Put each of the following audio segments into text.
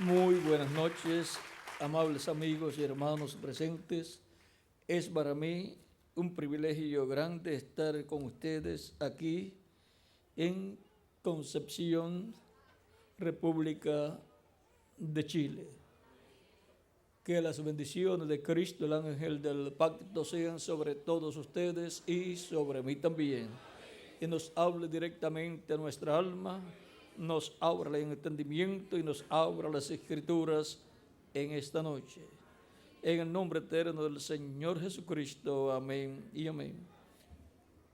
Muy buenas noches, amables amigos y hermanos presentes. Es para mí un privilegio grande estar con ustedes aquí en Concepción, República de Chile. Que las bendiciones de Cristo, el ángel del pacto, sean sobre todos ustedes y sobre mí también. Y nos hable directamente a nuestra alma, nos abra el entendimiento y nos abra las escrituras en esta noche. En el nombre eterno del Señor Jesucristo, amén y amén.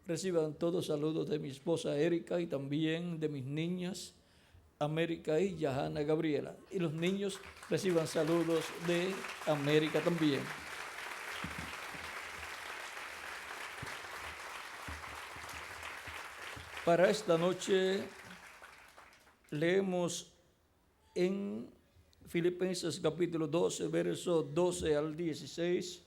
Reciban todos saludos de mi esposa Erika y también de mis niñas América y Yahana Gabriela. Y los niños reciban saludos de América también. Para esta noche leemos en Filipenses capítulo 12, versos 12 al 16,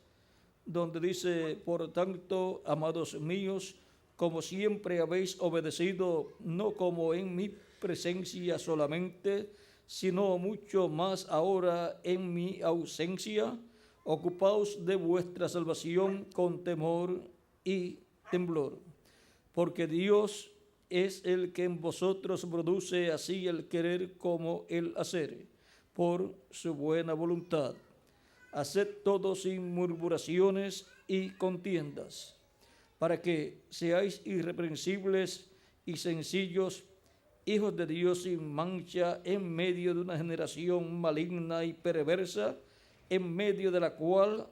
donde dice: por tanto, amados míos, como siempre habéis obedecido, no como en mi presencia solamente, sino mucho más ahora en mi ausencia, ocupaos de vuestra salvación con temor y temblor, porque Dios es el que en vosotros produce así el querer como el hacer, por su buena voluntad. Haced todo sin murmuraciones y contiendas, para que seáis irreprensibles y sencillos, hijos de Dios sin mancha, en medio de una generación maligna y perversa, en medio de la cual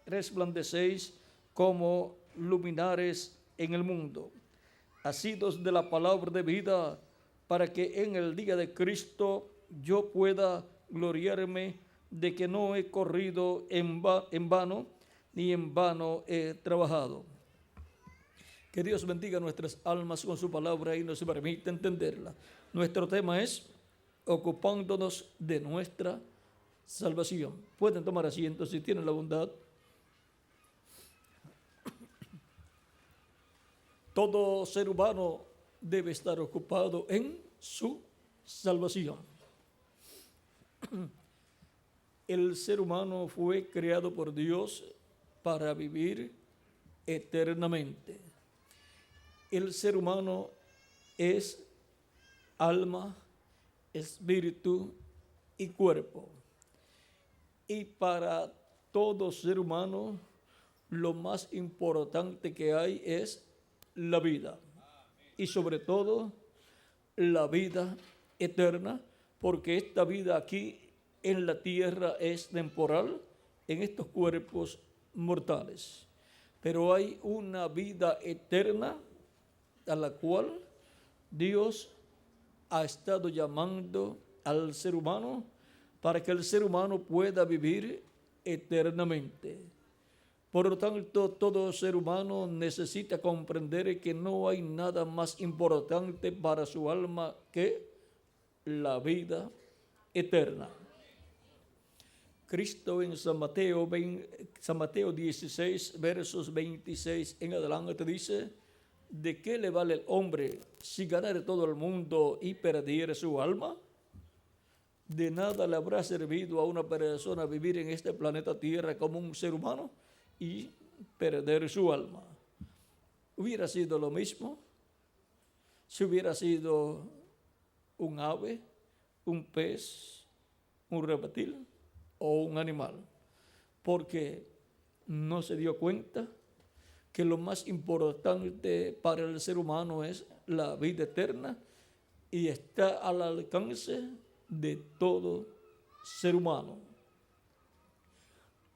resplandecéis como luminares en el mundo, asidos de la palabra de vida, para que en el día de Cristo yo pueda gloriarme de que no he corrido en vano, ni en vano he trabajado. Que Dios bendiga nuestras almas con su palabra y nos permita entenderla. Nuestro tema es ocupándonos de nuestra salvación. Pueden tomar asiento si tienen la bondad. Todo ser humano debe estar ocupado en su salvación. El ser humano fue creado por Dios para vivir eternamente. El ser humano es alma, espíritu y cuerpo. Y para todo ser humano, lo más importante que hay es la vida. Y sobre todo, la vida eterna, porque esta vida aquí en la tierra es temporal, en estos cuerpos mortales. Pero hay una vida eterna a la cual Dios ha estado llamando al ser humano para que el ser humano pueda vivir eternamente. Por lo tanto, todo ser humano necesita comprender que no hay nada más importante para su alma que la vida eterna. Cristo en San Mateo 16, versos 26 en adelante dice: ¿de qué le vale el hombre si ganare todo el mundo y perdiere su alma? De nada le habrá servido a una persona vivir en este planeta Tierra como un ser humano y perder su alma. Hubiera sido lo mismo si hubiera sido un ave, un pez, un reptil o un animal, porque no se dio cuenta que lo más importante para el ser humano es la vida eterna y está al alcance de todo ser humano.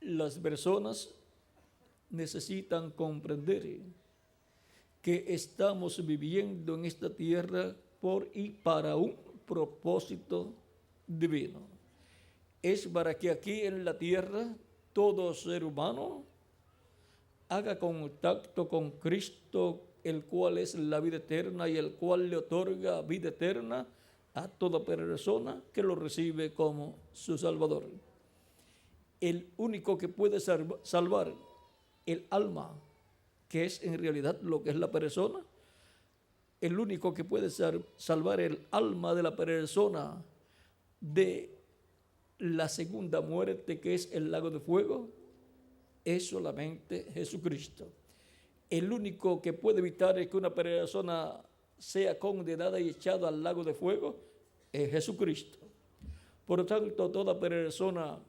Las personas necesitan comprender que estamos viviendo en esta tierra por y para un propósito divino. Es para que aquí en la tierra todo ser humano haga contacto con Cristo, el cual es la vida eterna y el cual le otorga vida eterna a toda persona que lo recibe como su Salvador. El único que puede salvar el alma, que es en realidad lo que es la persona, el único que puede salvar el alma de la persona de la segunda muerte, que es el lago de fuego, es solamente Jesucristo. El único que puede evitar que una persona sea condenada y echada al lago de fuego es Jesucristo. Por lo tanto, toda persona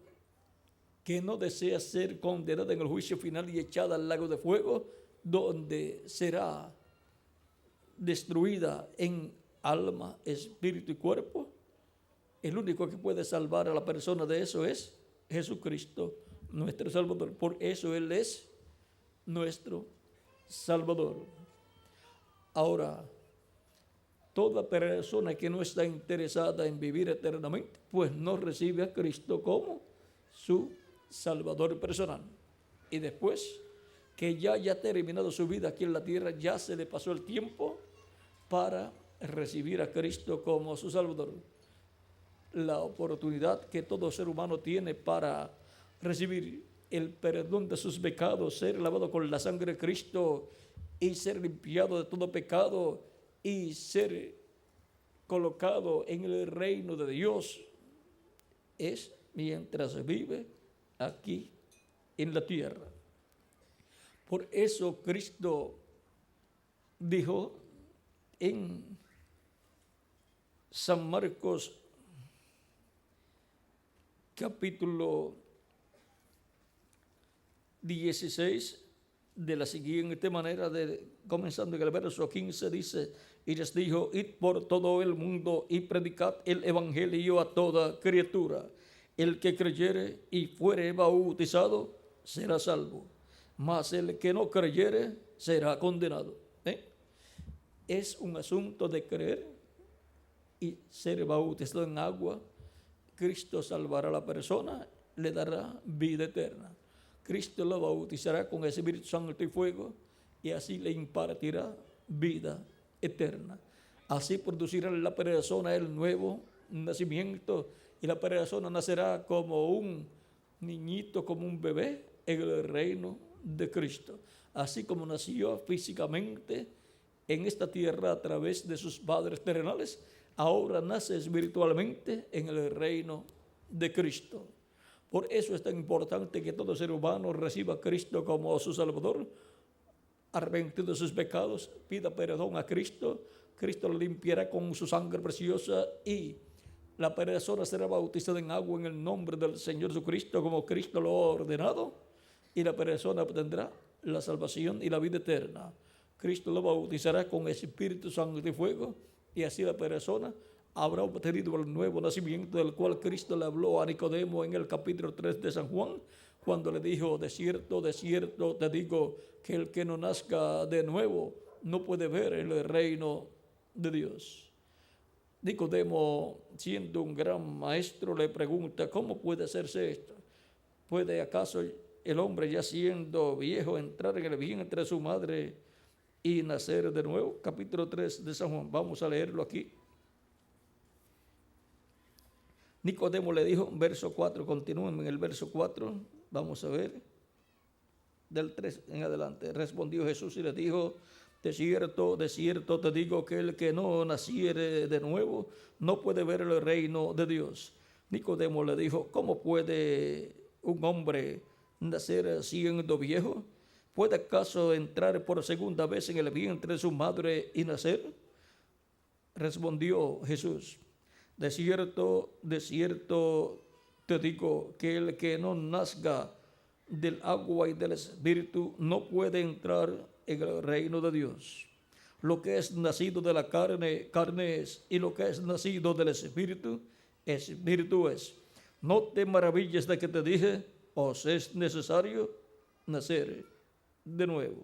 que no desea ser condenada en el juicio final y echada al lago de fuego, donde será destruida en alma, espíritu y cuerpo, el único que puede salvar a la persona de eso es Jesucristo, nuestro Salvador. Por eso Él es nuestro Salvador. Ahora, toda persona que no está interesada en vivir eternamente, pues no recibe a Cristo como su Salvador personal. Y después que ya haya terminado su vida aquí en la tierra, ya se le pasó el tiempo para recibir a Cristo como su Salvador. La oportunidad que todo ser humano tiene para recibir el perdón de sus pecados, ser lavado con la sangre de Cristo y ser limpiado de todo pecado y ser colocado en el reino de Dios, es mientras vive aquí en la tierra. Por eso Cristo dijo en San Marcos capítulo 16, de la siguiente manera, comenzando en el verso 15, dice: y les dijo: id por todo el mundo y predicad el evangelio a toda criatura. El que creyere y fuere bautizado será salvo, mas el que no creyere será condenado. Es un asunto de creer y ser bautizado en agua. Cristo salvará a la persona, le dará vida eterna. Cristo lo bautizará con el Espíritu Santo y fuego y así le impartirá vida eterna. Así producirá en la persona el nuevo nacimiento y la persona nacerá como un niñito, como un bebé en el reino de Cristo. Así como nació físicamente en esta tierra a través de sus padres terrenales, ahora nace espiritualmente en el reino de Cristo. Por eso es tan importante que todo ser humano reciba a Cristo como su Salvador, arrepentido de sus pecados, pida perdón a Cristo. Cristo lo limpiará con su sangre preciosa y la persona será bautizada en agua en el nombre del Señor Jesucristo, como Cristo lo ha ordenado, y la persona obtendrá la salvación y la vida eterna. Cristo lo bautizará con Espíritu Santo y fuego, y así la persona habrá obtenido el nuevo nacimiento del cual Cristo le habló a Nicodemo en el capítulo 3 de San Juan, cuando le dijo: de cierto te digo que el que no nazca de nuevo no puede ver el reino de Dios. Nicodemo, siendo un gran maestro, le pregunta: ¿cómo puede hacerse esto? ¿Puede acaso el hombre, ya siendo viejo, entrar en el vientre de su madre y nacer de nuevo? Capítulo 3 de San Juan, vamos a leerlo aquí. Nicodemo le dijo, verso 4, continúen en el verso 4, vamos a ver, del 3 en adelante. Respondió Jesús y le dijo: de cierto te digo que el que no naciere de nuevo no puede ver el reino de Dios. Nicodemo le dijo: ¿cómo puede un hombre nacer siendo viejo? ¿Puede acaso entrar por segunda vez en el vientre de su madre y nacer? Respondió Jesús: de cierto te digo que el que no nazca del agua y del Espíritu no puede entrar en el reino de Dios. Lo que es nacido de la carne, carne es, y lo que es nacido del Espíritu, Espíritu es. No te maravilles de que te dije: os es necesario nacer de nuevo.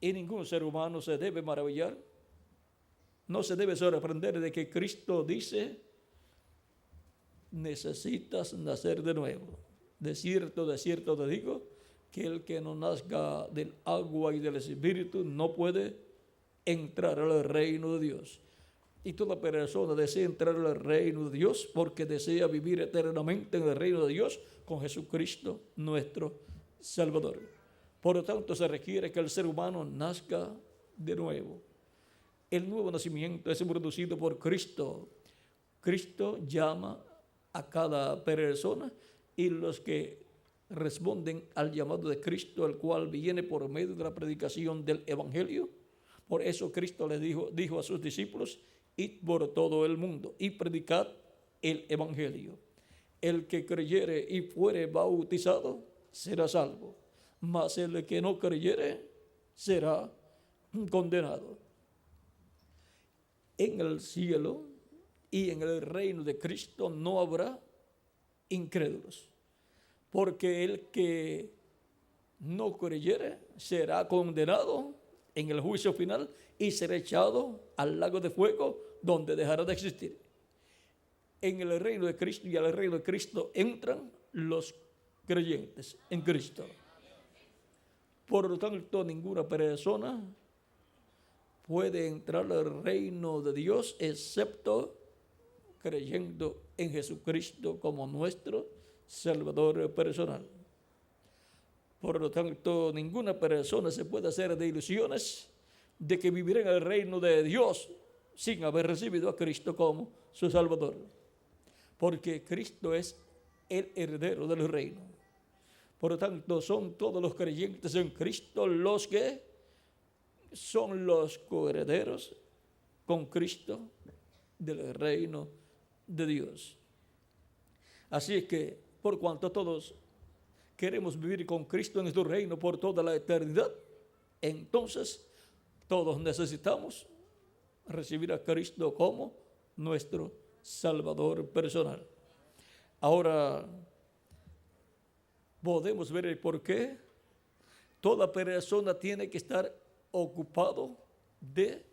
Y ningún ser humano se debe maravillar, no se debe sorprender de que Cristo dice: necesitas nacer de nuevo. De cierto te digo que el que no nazca del agua y del Espíritu no puede entrar al reino de Dios. Y toda persona desea entrar al reino de Dios porque desea vivir eternamente en el reino de Dios con Jesucristo nuestro Salvador. Por lo tanto, se requiere que el ser humano nazca de nuevo. El nuevo nacimiento es producido por Cristo. Cristo llama a cada persona, y los que responden al llamado de Cristo, el cual viene por medio de la predicación del Evangelio. Por eso Cristo le dijo a sus discípulos: id por todo el mundo y predicad el Evangelio. El que creyere y fuere bautizado será salvo, mas el que no creyere será condenado. En el cielo y en el reino de Cristo no habrá incrédulos, porque el que no creyere será condenado en el juicio final y será echado al lago de fuego, donde dejará de existir. En el reino de Cristo y al reino de Cristo entran los creyentes en Cristo. Por lo tanto, ninguna persona puede entrar al reino de Dios excepto creyendo en Jesucristo como nuestro Salvador personal. Por lo tanto, ninguna persona se puede hacer de ilusiones de que vivirá en el reino de Dios sin haber recibido a Cristo como su Salvador, porque Cristo es el heredero del reino. Por lo tanto, son todos los creyentes en Cristo los que son los coherederos con Cristo del reino de Dios. Así es que, por cuanto todos queremos vivir con Cristo en su reino por toda la eternidad, entonces todos necesitamos recibir a Cristo como nuestro Salvador personal. Ahora podemos ver el por qué toda persona tiene que estar ocupado de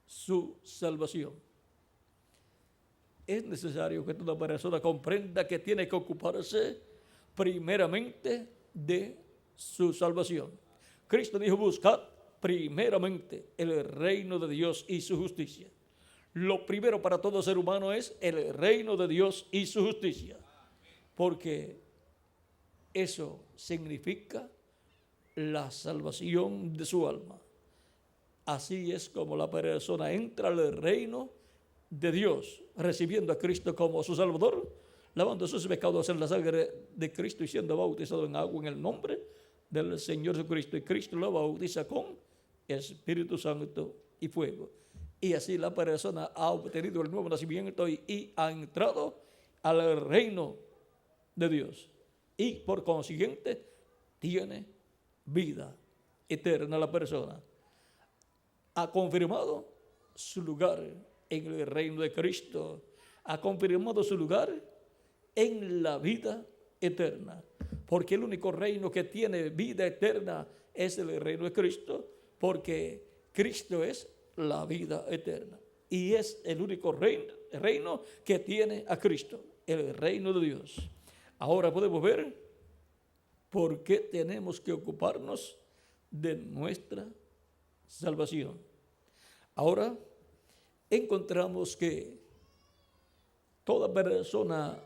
su salvación. Es necesario que toda persona comprenda que tiene que ocuparse primeramente de su salvación. Cristo dijo: buscad primeramente el reino de Dios y su justicia. Lo primero para todo ser humano es el reino de Dios y su justicia, porque eso significa la salvación de su alma. Así es como la persona entra al reino de Dios, recibiendo a Cristo como su Salvador, lavando sus pecados en la sangre de Cristo y siendo bautizado en agua en el nombre del Señor Jesucristo. Y Cristo lo bautiza con Espíritu Santo y fuego. Y así la persona ha obtenido el nuevo nacimiento y ha entrado al reino de Dios. Y por consiguiente tiene vida eterna la persona. Ha confirmado su lugar en el reino de Cristo. Ha confirmado su lugar en la vida eterna. Porque el único reino que tiene vida eterna es el reino de Cristo, porque Cristo es la vida eterna. Y es el único reino que tiene a Cristo, el reino de Dios. Ahora podemos ver por qué tenemos que ocuparnos de nuestra salvación. Ahora encontramos que toda persona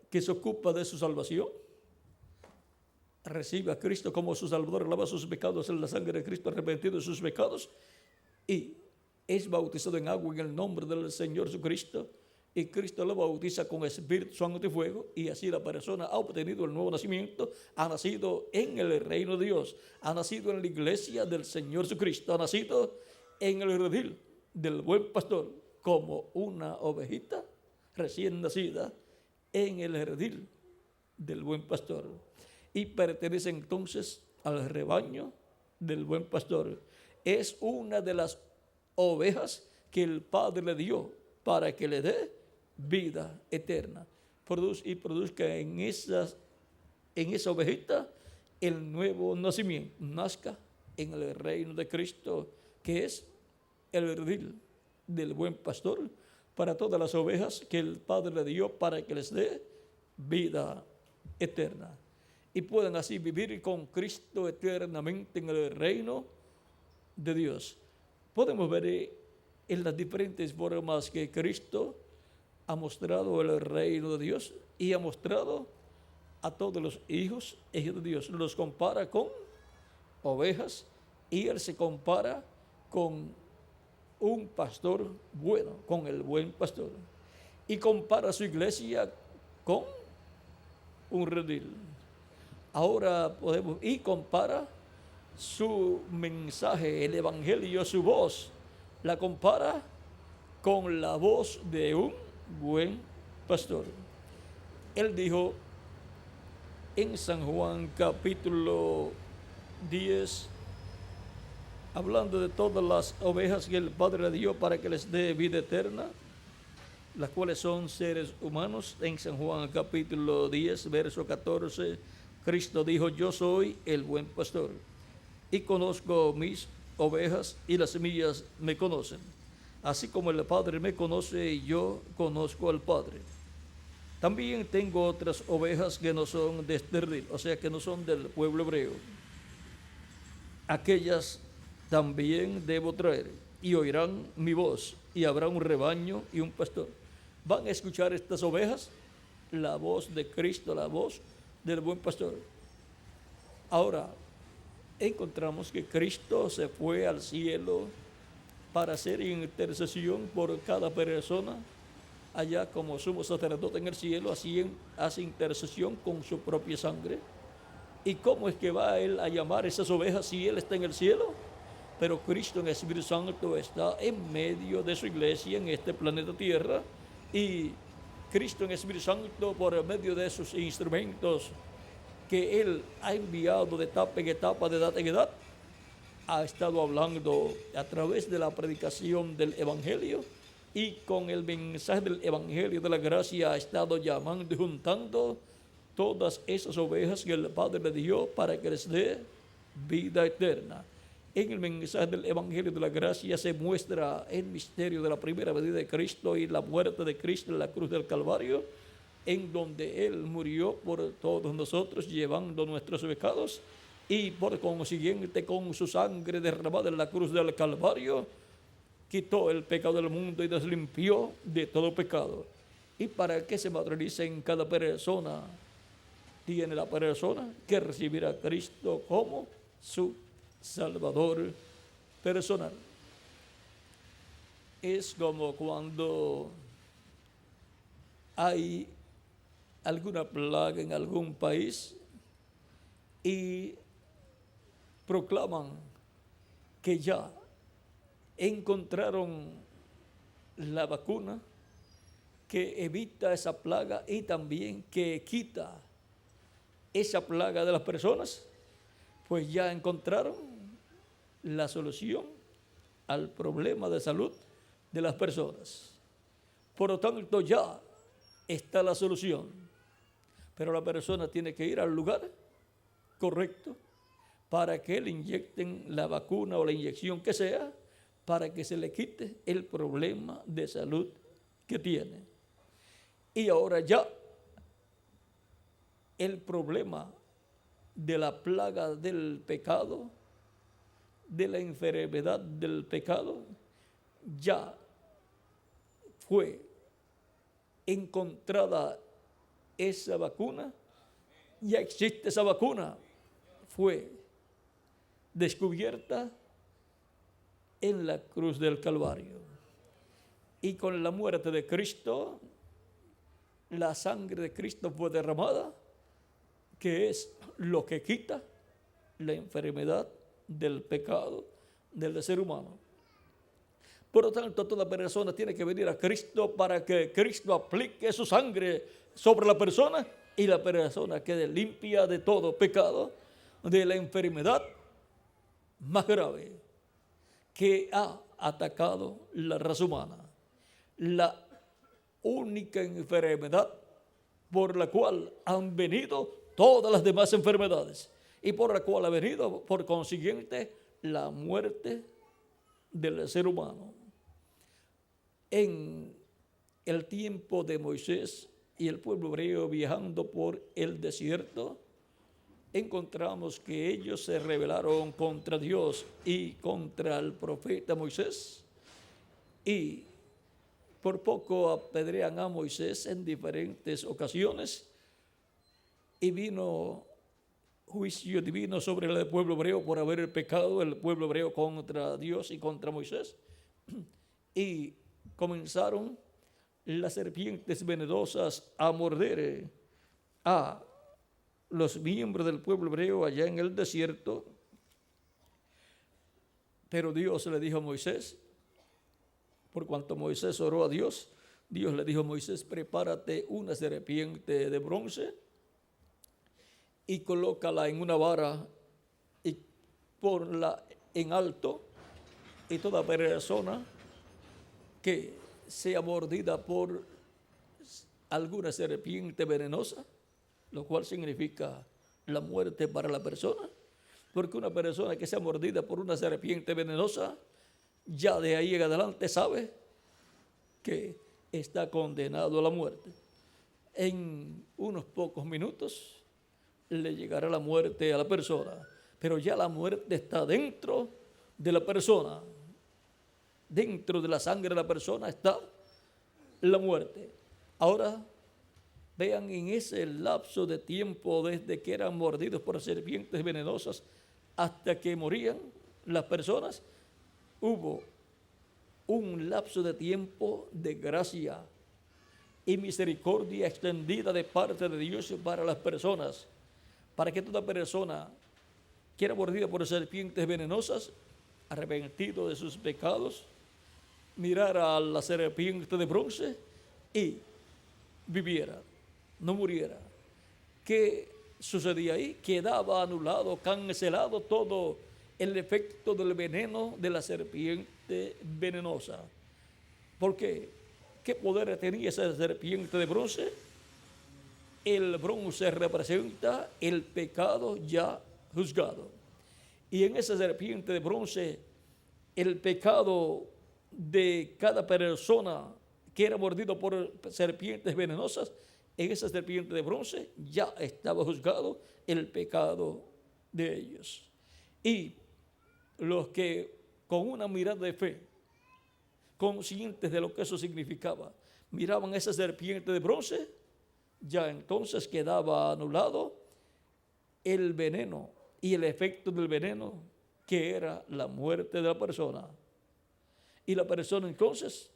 que se ocupa de su salvación recibe a Cristo como su Salvador, lava sus pecados en la sangre de Cristo, arrepentido de sus pecados, y es bautizado en agua en el nombre del Señor Jesucristo, y Cristo lo bautiza con Espíritu Santo y fuego, y así la persona ha obtenido el nuevo nacimiento, ha nacido en el reino de Dios, ha nacido en la iglesia del Señor Jesucristo, ha nacido en el redil del buen pastor, como una ovejita recién nacida en el redil del buen pastor, y pertenece entonces al rebaño del buen pastor. Es una de las ovejas que el Padre le dio para que le dé vida eterna. Produzca en esa ovejita el nuevo nacimiento, nazca en el reino de Cristo, que es el redil del buen pastor, para todas las ovejas que el Padre le dio para que les dé vida eterna, y puedan así vivir con Cristo eternamente en el reino de Dios. Podemos ver en las diferentes formas que Cristo ha mostrado el reino de Dios y ha mostrado a todos los hijos e hijas de Dios. Los compara con ovejas y Él se compara con un pastor bueno, con el buen pastor. Y compara su iglesia con un redil. Ahora podemos, y compara su mensaje, el evangelio, su voz, la compara con la voz de un buen pastor. Él dijo en San Juan capítulo 10, hablando de todas las ovejas que el Padre le dio para que les dé vida eterna, las cuales son seres humanos. En San Juan capítulo 10, verso 14, Cristo dijo: yo soy el buen pastor y conozco mis ovejas y las mías me conocen. Así como el Padre me conoce, yo conozco al Padre. También tengo otras ovejas que no son de este redil, o sea, que no son del pueblo hebreo. Aquellas también debo traer, y oirán mi voz, y habrá un rebaño y un pastor. Van a escuchar estas ovejas la voz de Cristo, la voz del buen pastor. Ahora, encontramos que Cristo se fue al cielo para hacer intercesión por cada persona. Allá, como sumo sacerdote en el cielo, hace intercesión con su propia sangre. ¿Y cómo es que va él a llamar a esas ovejas si él está en el cielo? Pero Cristo en el Espíritu Santo está en medio de su iglesia en este planeta Tierra, y Cristo en el Espíritu Santo, por medio de sus instrumentos que él ha enviado de etapa en etapa, de edad en edad, ha estado hablando a través de la predicación del evangelio, y con el mensaje del evangelio de la gracia ha estado llamando y juntando todas esas ovejas que el Padre le dio para que les dé vida eterna. En el mensaje del evangelio de la gracia se muestra el misterio de la primera venida de Cristo y la muerte de Cristo en la cruz del Calvario, en donde Él murió por todos nosotros, llevando nuestros pecados, y por consiguiente, con su sangre derramada en la cruz del Calvario, quitó el pecado del mundo y nos limpió de todo pecado. Y para que se materialice en cada persona, tiene la persona que recibir a Cristo como su Salvador personal. Es como cuando hay alguna plaga en algún país y proclaman que ya encontraron la vacuna que evita esa plaga y también que quita esa plaga de las personas, pues ya encontraron la solución al problema de salud de las personas. Por lo tanto, ya está la solución, pero la persona tiene que ir al lugar correcto para que le inyecten la vacuna o la inyección que sea, para que se le quite el problema de salud que tiene. Y ahora ya el problema de la plaga del pecado, de la enfermedad del pecado, ya fue encontrada esa vacuna, ya existe esa vacuna, fue descubierta en la cruz del Calvario. Y con la muerte de Cristo, la sangre de Cristo fue derramada, que es lo que quita la enfermedad del pecado del ser humano. Por lo tanto, toda persona tiene que venir a Cristo para que Cristo aplique su sangre sobre la persona y la persona quede limpia de todo pecado, de la enfermedad más grave que ha atacado la raza humana. La única enfermedad por la cual han venido todas las demás enfermedades y por la cual ha venido, por consiguiente, la muerte del ser humano. En el tiempo de Moisés y el pueblo hebreo viajando por el desierto, encontramos que ellos se rebelaron contra Dios y contra el profeta Moisés, y por poco apedrean a Moisés en diferentes ocasiones, y vino juicio divino sobre el pueblo hebreo por haber pecado el pueblo hebreo contra Dios y contra Moisés, y comenzaron las serpientes venenosas a morder a los miembros del pueblo hebreo allá en el desierto. Pero Dios le dijo a Moisés, por cuanto Moisés oró a Dios, Dios le dijo a Moisés: prepárate una serpiente de bronce y colócala en una vara y ponla en alto, y toda persona que sea mordida por alguna serpiente venenosa, lo cual significa la muerte para la persona, porque una persona que sea mordida por una serpiente venenosa, ya de ahí en adelante sabe que está condenado a la muerte. En unos pocos minutos le llegará la muerte a la persona, pero ya la muerte está dentro de la persona. Dentro de la sangre de la persona está la muerte. Ahora, vean, en ese lapso de tiempo desde que eran mordidos por serpientes venenosas hasta que morían las personas, hubo un lapso de tiempo de gracia y misericordia extendida de parte de Dios para las personas, para que toda persona que era mordida por serpientes venenosas, arrepentido de sus pecados, mirara a la serpiente de bronce y viviera, no muriera. ¿Qué sucedía ahí? Quedaba anulado, cancelado todo el efecto del veneno de la serpiente venenosa. ¿Por qué? ¿Qué poder tenía esa serpiente de bronce? El bronce representa el pecado ya juzgado. Y en esa serpiente de bronce, el pecado de cada persona que era mordido por serpientes venenosas, en esa serpiente de bronce ya estaba juzgado el pecado de ellos. Y los que con una mirada de fe, conscientes de lo que eso significaba, miraban esa serpiente de bronce, ya entonces quedaba anulado el veneno y el efecto del veneno, que era la muerte de la persona. Y la persona entonces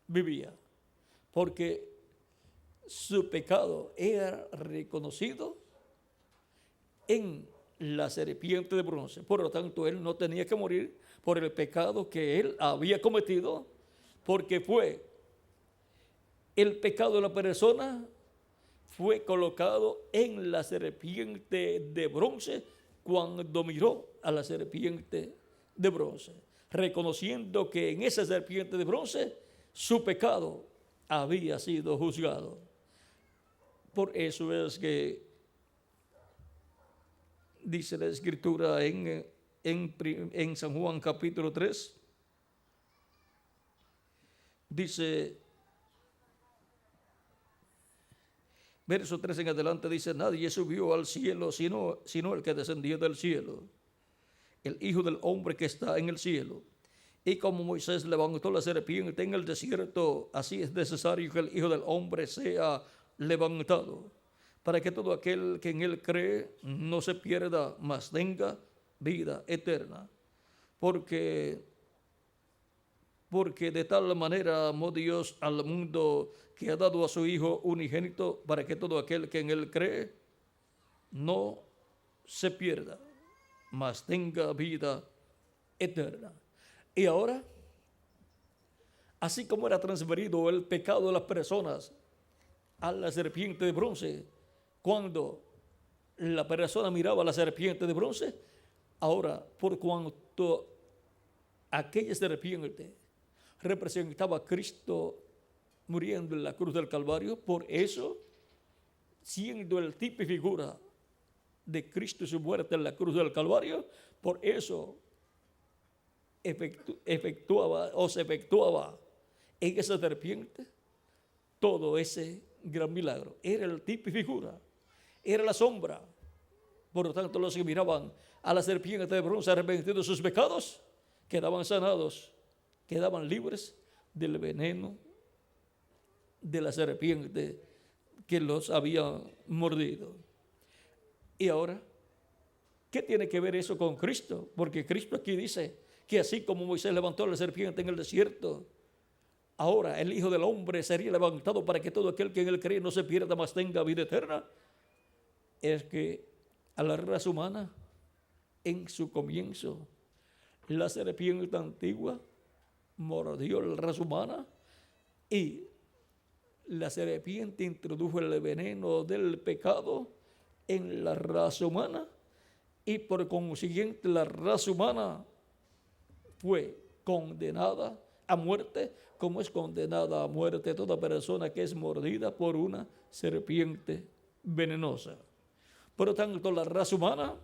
vivía, porque su pecado era reconocido en la serpiente de bronce. Por lo tanto, él no tenía que morir por el pecado que él había cometido, porque fue el pecado de la persona, fue colocado en la serpiente de bronce cuando miró a la serpiente de bronce, reconociendo que en esa serpiente de bronce su pecado había sido juzgado. Por eso es que dice la Escritura en San Juan capítulo 3, dice, verso 3 en adelante, dice: nadie subió al cielo sino el que descendió del cielo, el Hijo del Hombre que está en el cielo. Y como Moisés levantó la serpiente en el desierto, así es necesario que el Hijo del Hombre sea levantado, para que todo aquel que en él cree no se pierda, mas tenga vida eterna. Porque de tal manera amó Dios al mundo, que ha dado a su Hijo unigénito, para que todo aquel que en él cree no se pierda, mas tenga vida eterna. Y ahora, así como era transferido el pecado de las personas a la serpiente de bronce, cuando la persona miraba a la serpiente de bronce, ahora, por cuanto aquella serpiente representaba a Cristo muriendo en la cruz del Calvario, por eso, siendo el tipo y figura de Cristo y su muerte en la cruz del Calvario, por eso se efectuaba en esa serpiente todo ese gran milagro. Era el tipo y figura, era la sombra. Por lo tanto, los que miraban a la serpiente de bronce arrepentidos de sus pecados, quedaban sanados, quedaban libres del veneno de la serpiente que los había mordido. Y ahora, ¿qué tiene que ver eso con Cristo? Porque Cristo aquí dice que así como Moisés levantó la serpiente en el desierto, ahora el Hijo del Hombre sería levantado para que todo aquel que en él cree no se pierda, mas tenga vida eterna, es que a la raza humana, en su comienzo, la serpiente antigua mordió la raza humana y la serpiente introdujo el veneno del pecado en la raza humana, y por consiguiente la raza humana fue condenada a muerte, como es condenada a muerte toda persona que es mordida por una serpiente venenosa. Por lo tanto, la raza humana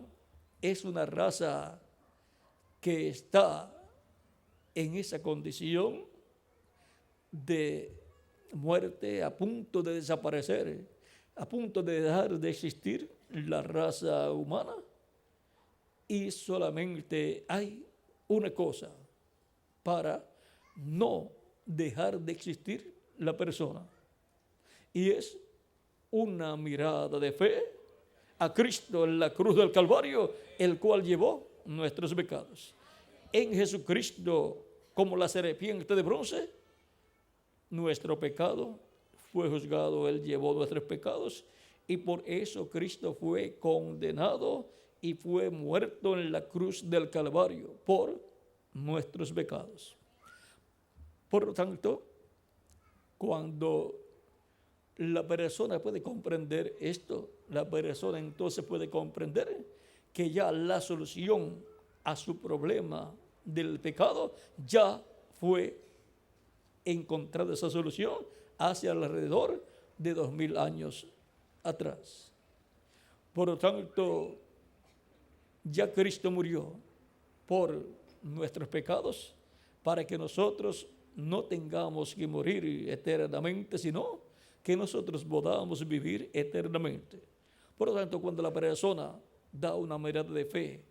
es una raza que está en esa condición de muerte, a punto de desaparecer, a punto de dejar de existir la raza humana, y solamente hay una cosa para no dejar de existir la persona, y es una mirada de fe a Cristo en la cruz del Calvario, el cual llevó nuestros pecados. En Jesucristo, como la serpiente de bronce, nuestro pecado fue juzgado, Él llevó nuestros pecados, y por eso Cristo fue condenado y fue muerto en la cruz del Calvario por nuestros pecados. Por lo tanto, cuando la persona puede comprender esto, la persona entonces puede comprender que ya la solución a su problema del pecado ya fue encontrada, esa solución hacia alrededor de 2000 años atrás. Por lo tanto, ya Cristo murió por nuestros pecados para que nosotros no tengamos que morir eternamente, sino que nosotros podamos vivir eternamente. Por lo tanto, cuando la persona da una mirada de fe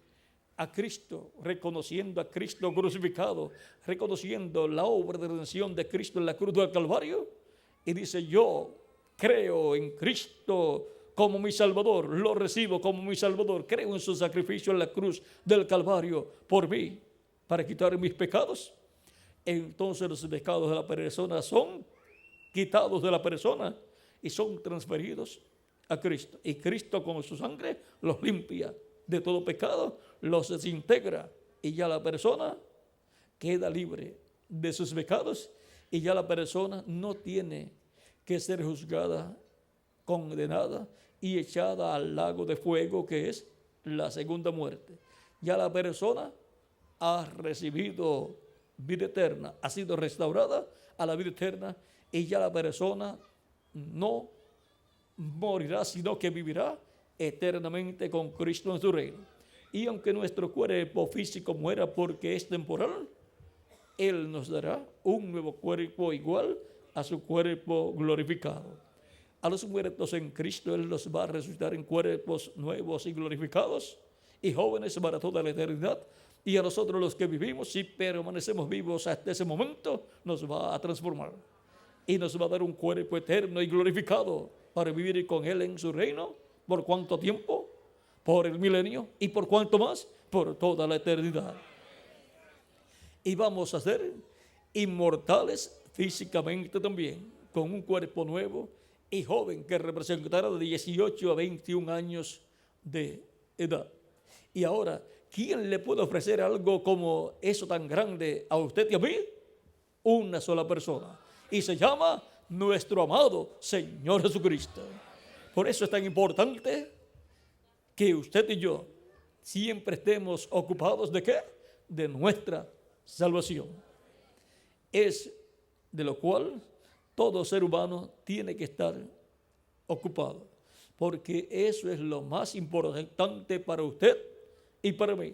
a Cristo, reconociendo a Cristo crucificado, reconociendo la obra de redención de Cristo en la cruz del Calvario, y dice: yo creo en Cristo como mi Salvador, lo recibo como mi Salvador, creo en su sacrificio en la cruz del Calvario por mí, para quitar mis pecados, entonces los pecados de la persona son quitados de la persona y son transferidos a Cristo. Y Cristo con su sangre los limpia de todo pecado, los desintegra, y ya la persona queda libre de sus pecados, y ya la persona no tiene que ser juzgada, condenada y echada al lago de fuego, que es la segunda muerte. Ya la persona ha recibido vida eterna, ha sido restaurada a la vida eterna, y ya la persona no morirá, sino que vivirá eternamente con Cristo en su reino. Y aunque nuestro cuerpo físico muera porque es temporal, Él nos dará un nuevo cuerpo igual a su cuerpo glorificado. A los muertos en Cristo Él los va a resucitar en cuerpos nuevos y glorificados, y jóvenes para toda la eternidad. Y a nosotros, los que vivimos, si permanecemos vivos hasta ese momento, nos va a transformar y nos va a dar un cuerpo eterno y glorificado para vivir con Él en su reino. ¿Por cuánto tiempo? Por el milenio. ¿Y por cuánto más? Por toda la eternidad. Y vamos a ser inmortales físicamente también, con un cuerpo nuevo y joven que representará de 18 a 21 años de edad. Y ahora, ¿quién le puede ofrecer algo como eso tan grande a usted y a mí? Una sola persona, y se llama nuestro amado Señor Jesucristo. Por eso es tan importante que usted y yo siempre estemos ocupados ¿de qué? De nuestra salvación. Es de lo cual todo ser humano tiene que estar ocupado, porque eso es lo más importante para usted y para mí.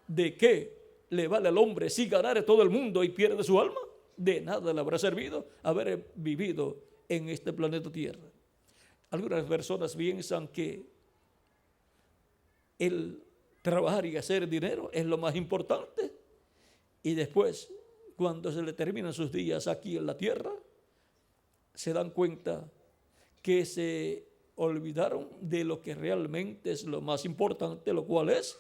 ¿De qué le vale al hombre si ganare todo el mundo y pierde su alma? De nada le habrá servido haber vivido en este planeta Tierra. Algunas personas piensan que el trabajar y hacer dinero es lo más importante, y después, cuando se le terminan sus días aquí en la tierra, se dan cuenta que se olvidaron de lo que realmente es lo más importante, lo cual es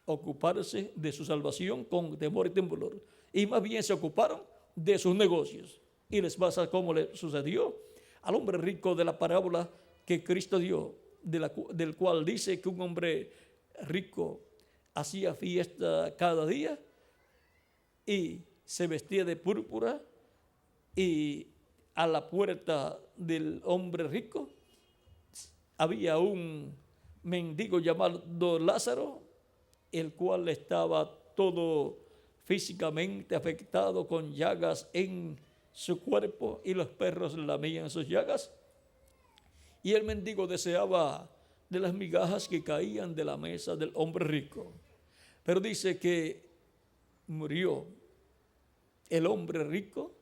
ocuparse de su salvación con temor y temblor. Y más bien se ocuparon de sus negocios. Y les pasa como le sucedió al hombre rico de la parábola que Cristo dio, del cual dice que un hombre rico hacía fiesta cada día y se vestía de púrpura, y a la puerta del hombre rico había un mendigo llamado Lázaro, el cual estaba todo físicamente afectado con llagas en su cuerpo, y los perros lamían sus llagas. Y el mendigo deseaba de las migajas que caían de la mesa del hombre rico. Pero dice que murió el hombre rico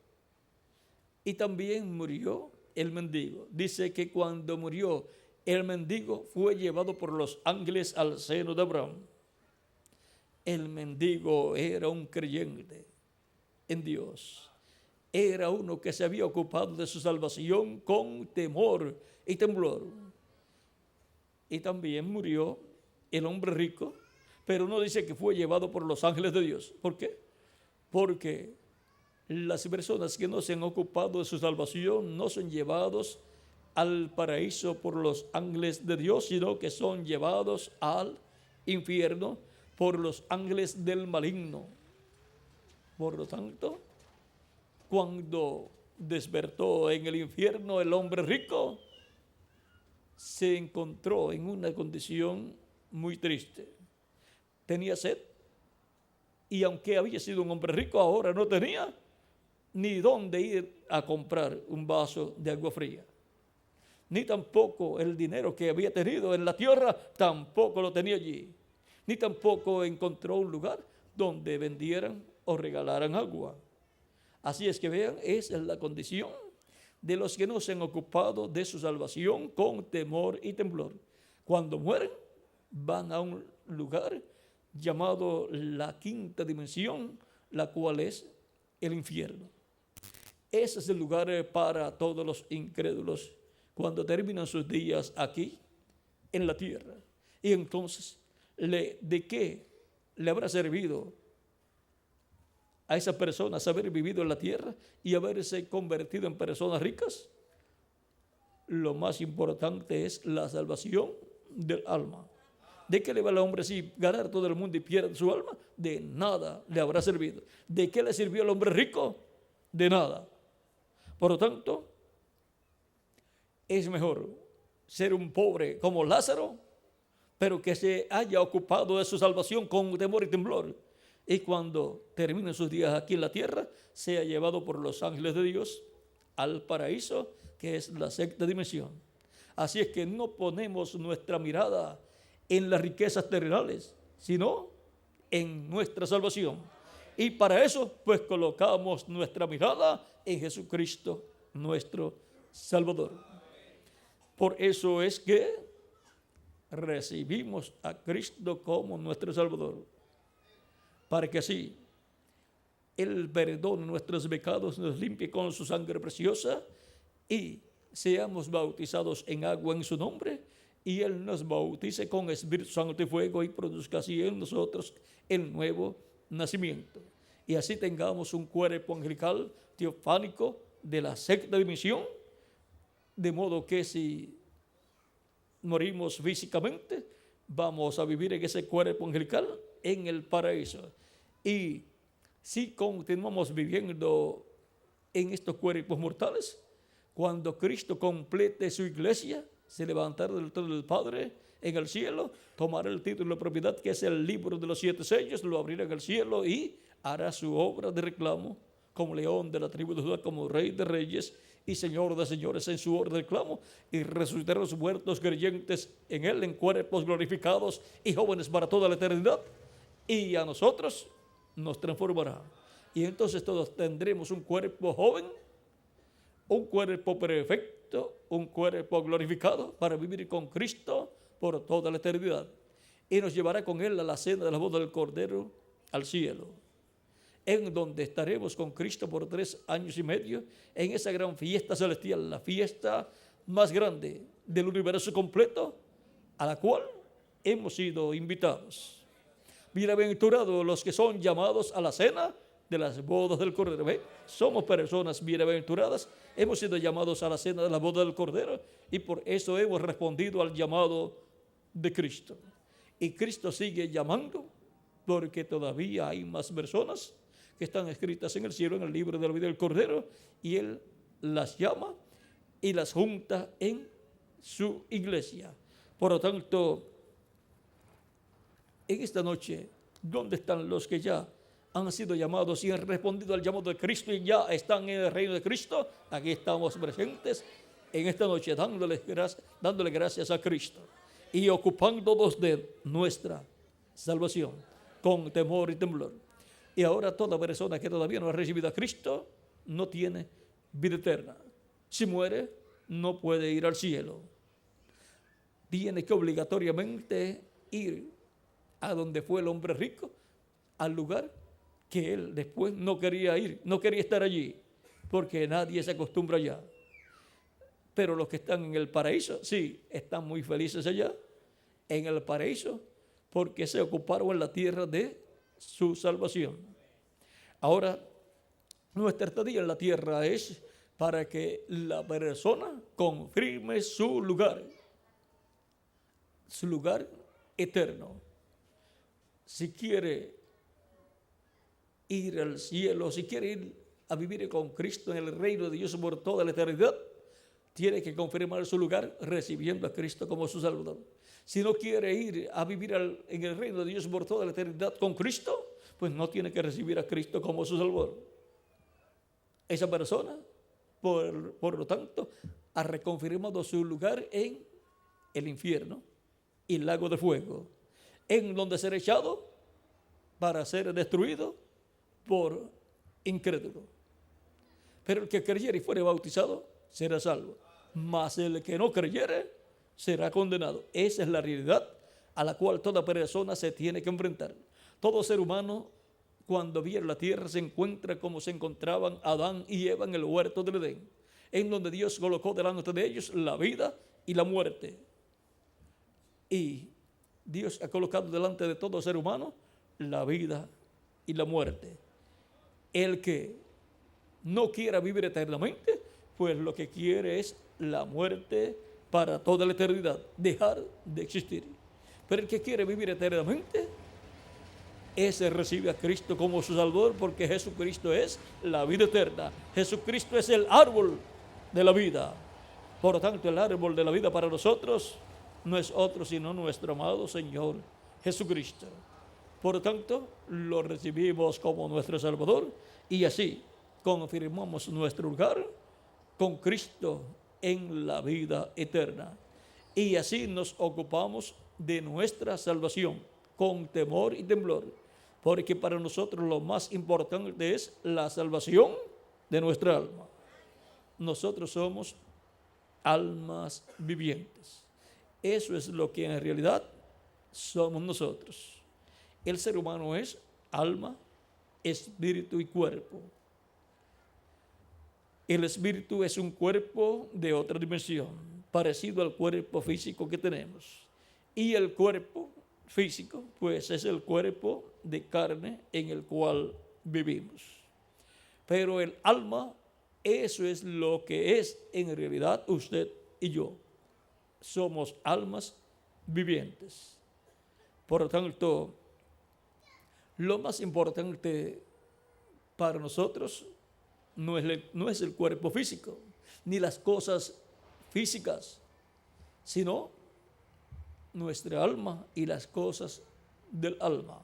y también murió el mendigo. Dice que cuando murió el mendigo fue llevado por los ángeles al seno de Abraham. El mendigo era un creyente en Dios. Era uno que se había ocupado de su salvación con temor y temblor. Y también murió el hombre rico, pero no dice que fue llevado por los ángeles de Dios. ¿Por qué? Porque las personas que no se han ocupado de su salvación no son llevados al paraíso por los ángeles de Dios, sino que son llevados al infierno por los ángeles del maligno. Por lo tanto, cuando despertó en el infierno el hombre rico, se encontró en una condición muy triste. Tenía sed, y aunque había sido un hombre rico, ahora no tenía ni dónde ir a comprar un vaso de agua fría. Ni tampoco el dinero que había tenido en la tierra, tampoco lo tenía allí. Ni tampoco encontró un lugar donde vendieran o regalaran agua. Así es que vean, esa es la condición de los que no se han ocupado de su salvación con temor y temblor. Cuando mueren, van a un lugar llamado la quinta dimensión, la cual es el infierno. Ese es el lugar para todos los incrédulos cuando terminan sus días aquí en la tierra. Y entonces, ¿de qué le habrá servido a esas personas haber vivido en la tierra y haberse convertido en personas ricas? Lo más importante es la salvación del alma. ¿De qué le vale al hombre si ganar todo el mundo y pierde su alma? De nada le habrá servido. ¿De qué le sirvió al hombre rico? De nada. Por lo tanto, es mejor ser un pobre como Lázaro, pero que se haya ocupado de su salvación con temor y temblor, y cuando termine sus días aquí en la tierra, sea llevado por los ángeles de Dios al paraíso, que es la sexta dimensión. Así es que no ponemos nuestra mirada en las riquezas terrenales, sino en nuestra salvación. Y para eso, pues colocamos nuestra mirada en Jesucristo, nuestro Salvador. Por eso es que recibimos a Cristo como nuestro Salvador, para que así Él perdone nuestros pecados, nos limpie con su sangre preciosa y seamos bautizados en agua en su nombre, y Él nos bautice con Espíritu Santo y fuego y produzca así en nosotros el nuevo nacimiento. Y así tengamos un cuerpo angelical teofánico de la sexta dimensión, de modo que si morimos físicamente, vamos a vivir en ese cuerpo angelical en el paraíso. Y si continuamos viviendo en estos cuerpos mortales, cuando Cristo complete su iglesia, se levantará del trono del Padre en el cielo, tomará el título de propiedad, que es el libro de los 7 sellos, lo abrirá en el cielo y hará su obra de reclamo como león de la tribu de Judá, como rey de reyes y señor de señores en su obra de reclamo, y resucitará a los muertos creyentes en él en cuerpos glorificados y jóvenes para toda la eternidad, y a nosotros nos transformará. Y entonces todos tendremos un cuerpo joven, un cuerpo perfecto, un cuerpo glorificado para vivir con Cristo por toda la eternidad. Y nos llevará con Él a la cena de la boda del Cordero al cielo, en donde estaremos con Cristo por 3 años y medio en esa gran fiesta celestial, la fiesta más grande del universo completo, a la cual hemos sido invitados. Bienaventurados los que son llamados a la cena de las bodas del Cordero. ¿Ve? Somos personas bienaventuradas, hemos sido llamados a la cena de la boda del Cordero y por eso hemos respondido al llamado de Cristo. Y Cristo sigue llamando porque todavía hay más personas que están escritas en el cielo, en el libro de la vida del Cordero, y Él las llama y las junta en su iglesia. Por lo tanto, en esta noche, ¿dónde están los que ya han sido llamados y han respondido al llamado de Cristo y ya están en el reino de Cristo? Aquí estamos presentes en esta noche dándole gracias a Cristo y ocupándonos de nuestra salvación con temor y temblor. Y ahora toda persona que todavía no ha recibido a Cristo no tiene vida eterna. Si muere, no puede ir al cielo. Tiene que obligatoriamente ir a donde fue el hombre rico, al lugar que él después no quería ir, no quería estar allí, porque nadie se acostumbra allá. Pero los que están en el paraíso, sí, están muy felices allá, en el paraíso, porque se ocuparon en la tierra de su salvación. Ahora, nuestra estadía en la tierra es para que la persona confirme su lugar eterno. Si quiere ir al cielo, si quiere ir a vivir con Cristo en el reino de Dios por toda la eternidad, tiene que confirmar su lugar recibiendo a Cristo como su Salvador. Si no quiere ir a vivir en el reino de Dios por toda la eternidad con Cristo, pues no tiene que recibir a Cristo como su Salvador. Esa persona, por lo tanto, ha reconfirmado su lugar en el infierno y el lago de fuego, en donde será echado para ser destruido por incrédulo. Pero el que creyere y fuere bautizado será salvo, mas el que no creyere será condenado. Esa es la realidad a la cual toda persona se tiene que enfrentar. Todo ser humano, cuando viene la tierra, se encuentra como se encontraban Adán y Eva en el huerto del Edén, en donde Dios colocó delante de ellos la vida y la muerte. Y Dios ha colocado delante de todo ser humano la vida y la muerte. El que no quiera vivir eternamente, pues lo que quiere es la muerte para toda la eternidad, dejar de existir. Pero el que quiere vivir eternamente, ese recibe a Cristo como su Salvador, porque Jesucristo es la vida eterna. Jesucristo es el árbol de la vida. Por lo tanto, el árbol de la vida para nosotros no es otro sino nuestro amado Señor Jesucristo. Por lo tanto, lo recibimos como nuestro Salvador y así confirmamos nuestro lugar con Cristo en la vida eterna. Y así nos ocupamos de nuestra salvación con temor y temblor, porque para nosotros lo más importante es la salvación de nuestra alma. Nosotros somos almas vivientes. Eso es lo que en realidad somos nosotros. El ser humano es alma, espíritu y cuerpo. El espíritu es un cuerpo de otra dimensión, parecido al cuerpo físico que tenemos. Y el cuerpo físico, pues es el cuerpo de carne en el cual vivimos. Pero el alma, eso es lo que es en realidad usted y yo. Somos almas vivientes. Por lo tanto, lo más importante para nosotros no es el cuerpo físico, ni las cosas físicas, sino nuestra alma y las cosas del alma.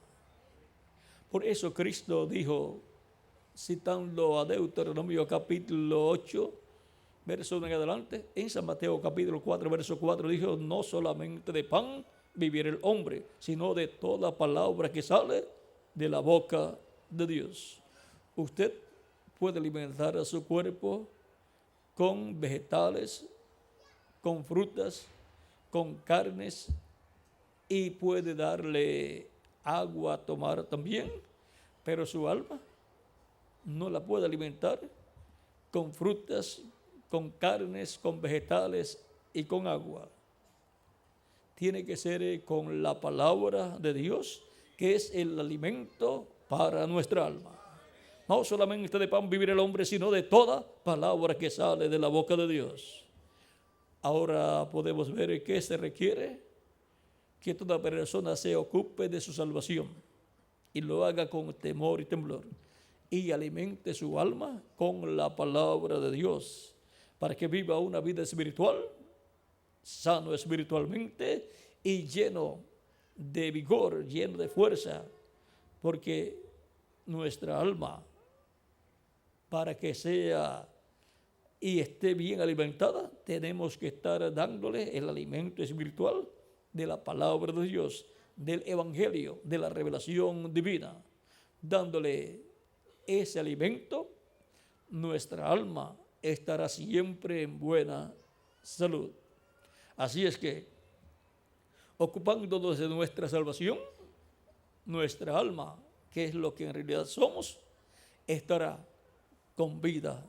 Por eso Cristo dijo, citando a Deuteronomio capítulo 8, verso 1 en adelante, en San Mateo capítulo 4, verso 4, dijo, no solamente de pan vivirá el hombre, sino de toda palabra que sale de la boca de Dios. Usted puede alimentar a su cuerpo con vegetales, con frutas, con carnes y puede darle agua a tomar también, pero su alma no la puede alimentar con frutas, con carnes, con vegetales y con agua. Tiene que ser con la palabra de Dios, que es el alimento para nuestra alma. No solamente de pan vivir el hombre, sino de toda palabra que sale de la boca de Dios. Ahora podemos ver que se requiere que toda persona se ocupe de su salvación y lo haga con temor y temblor y alimente su alma con la palabra de Dios para que viva una vida espiritual, sano espiritualmente y lleno de vigor, lleno de fuerza, porque nuestra alma, para que sea y esté bien alimentada, tenemos que estar dándole el alimento espiritual de la palabra de Dios, del evangelio, de la revelación divina. Dándole ese alimento, nuestra alma estará siempre en buena salud. Así es que, ocupándonos de nuestra salvación, nuestra alma, que es lo que en realidad somos, estará con vida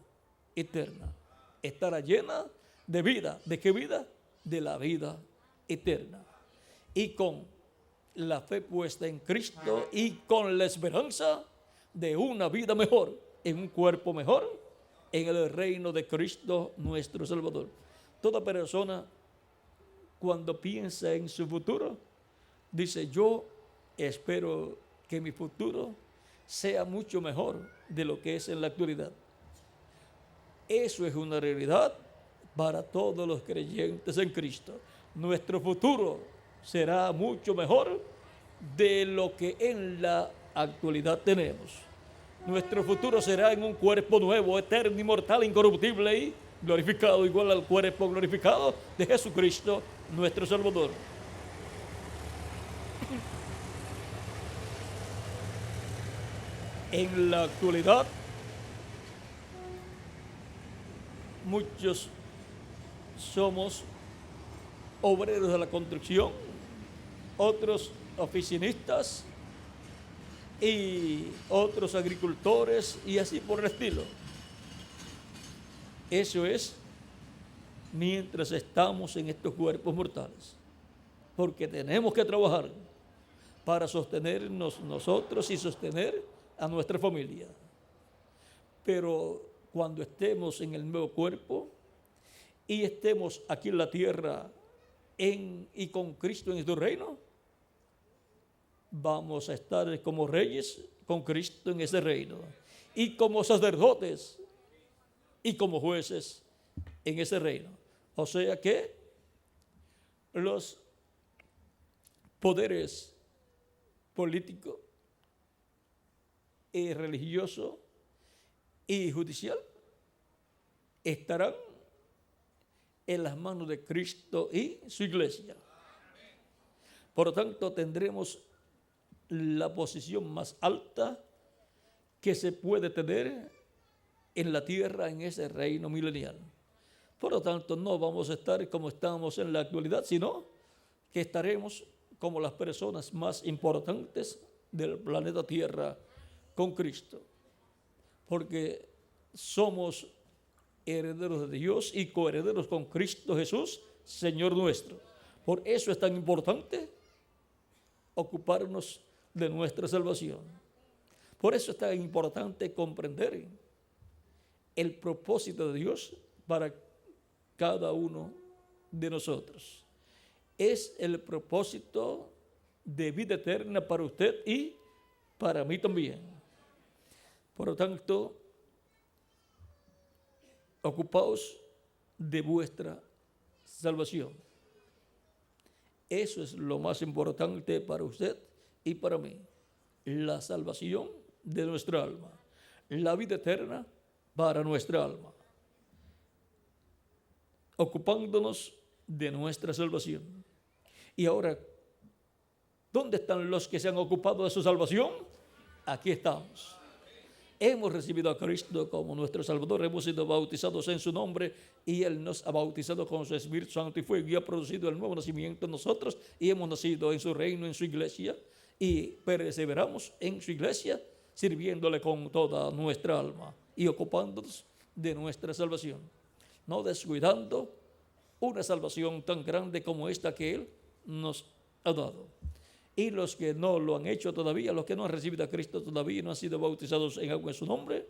eterna. Estará llena de vida. ¿De qué vida? De la vida eterna. Y con la fe puesta en Cristo y con la esperanza de una vida mejor, en un cuerpo mejor, en el reino de Cristo nuestro Salvador. Toda persona, cuando piensa en su futuro, dice: yo espero que mi futuro sea mucho mejor de lo que es en la actualidad. Eso es una realidad para todos los creyentes en Cristo. Nuestro futuro será mucho mejor de lo que en la actualidad tenemos. Nuestro futuro será en un cuerpo nuevo, eterno, inmortal, incorruptible y glorificado, igual al cuerpo glorificado de Jesucristo, nuestro Salvador. En la actualidad, muchos somos obreros de la construcción, otros oficinistas y otros agricultores y así por el estilo. Eso es mientras estamos en estos cuerpos mortales, porque tenemos que trabajar para sostenernos nosotros y sostener a nuestra familia. Pero cuando estemos en el nuevo cuerpo y estemos aquí en la tierra y con Cristo en su reino, vamos a estar como reyes con Cristo en ese reino y como sacerdotes y como jueces en ese reino. O sea que los poderes político y religioso y judicial estarán en las manos de Cristo y su iglesia. Por lo tanto, tendremos la posición más alta que se puede tener en la tierra en ese reino milenial. Por lo tanto, no vamos a estar como estamos en la actualidad, sino que estaremos como las personas más importantes del planeta Tierra con Cristo, porque somos herederos de Dios y coherederos con Cristo Jesús, Señor nuestro. Por eso es tan importante ocuparnos de nuestra salvación. Por eso es tan importante comprender el propósito de Dios para cada uno de nosotros. Es el propósito de vida eterna para usted y para mí también. Por lo tanto, ocupaos de vuestra salvación. Eso es lo más importante para usted y para mí. La salvación de nuestra alma. La vida eterna para nuestra alma. Ocupándonos de nuestra salvación. Y ahora, ¿dónde están los que se han ocupado de su salvación? Aquí estamos. Hemos recibido a Cristo como nuestro Salvador, hemos sido bautizados en su nombre y Él nos ha bautizado con su Espíritu Santo y fuego y ha producido el nuevo nacimiento en nosotros y hemos nacido en su reino, en su iglesia y perseveramos en su iglesia sirviéndole con toda nuestra alma y ocupándonos de nuestra salvación, no descuidando una salvación tan grande como esta que Él nos ha dado. Y los que no lo han hecho todavía, los que no han recibido a Cristo todavía y no han sido bautizados en agua en su nombre,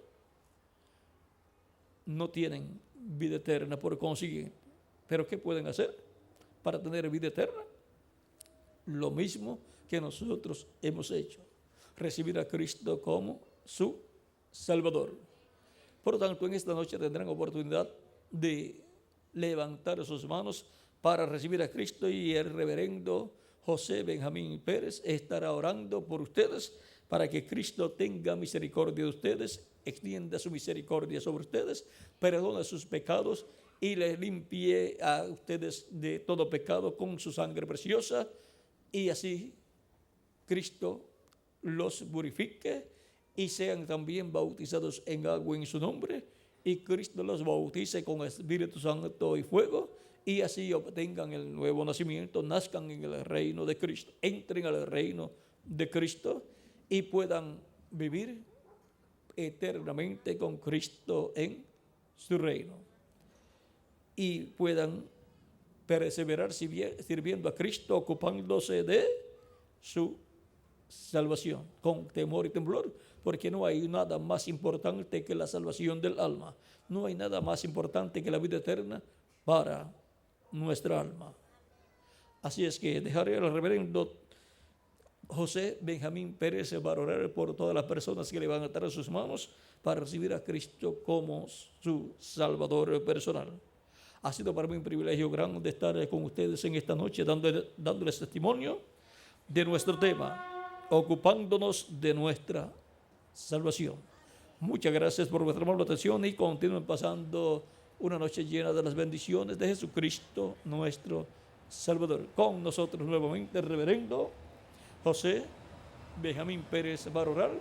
no tienen vida eterna por consiguiente. ¿Pero qué pueden hacer para tener vida eterna? Lo mismo que nosotros hemos hecho: recibir a Cristo como su Salvador. Por lo tanto, en esta noche tendrán oportunidad de levantar sus manos para recibir a Cristo, y el reverendo José Benjamín Pérez estará orando por ustedes para que Cristo tenga misericordia de ustedes, extienda su misericordia sobre ustedes, perdone sus pecados y les limpie a ustedes de todo pecado con su sangre preciosa, y así Cristo los purifique y sean también bautizados en agua en su nombre, y Cristo los bautice con Espíritu Santo y fuego, y así obtengan el nuevo nacimiento, nazcan en el reino de Cristo, entren al reino de Cristo y puedan vivir eternamente con Cristo en su reino, y puedan perseverar sirviendo a Cristo, ocupándose de su salvación con temor y temblor, porque no hay nada más importante que la salvación del alma, no hay nada más importante que la vida eterna para nuestra alma. Así es que dejaré al reverendo José Benjamín Pérez para orar por todas las personas que le van a dar sus manos para recibir a Cristo como su Salvador personal. Ha sido para mí un privilegio grande estar con ustedes en esta noche dándoles testimonio de nuestro tema, ocupándonos de nuestra salvación. Muchas gracias por vuestra amable atención y continúen pasando una noche llena de las bendiciones de Jesucristo, nuestro Salvador. Con nosotros nuevamente el reverendo José Benjamín Pérez va a orar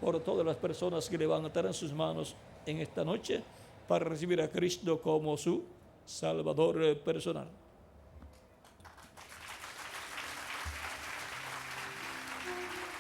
por todas las personas que le van a estar en sus manos en esta noche para recibir a Cristo como su Salvador personal.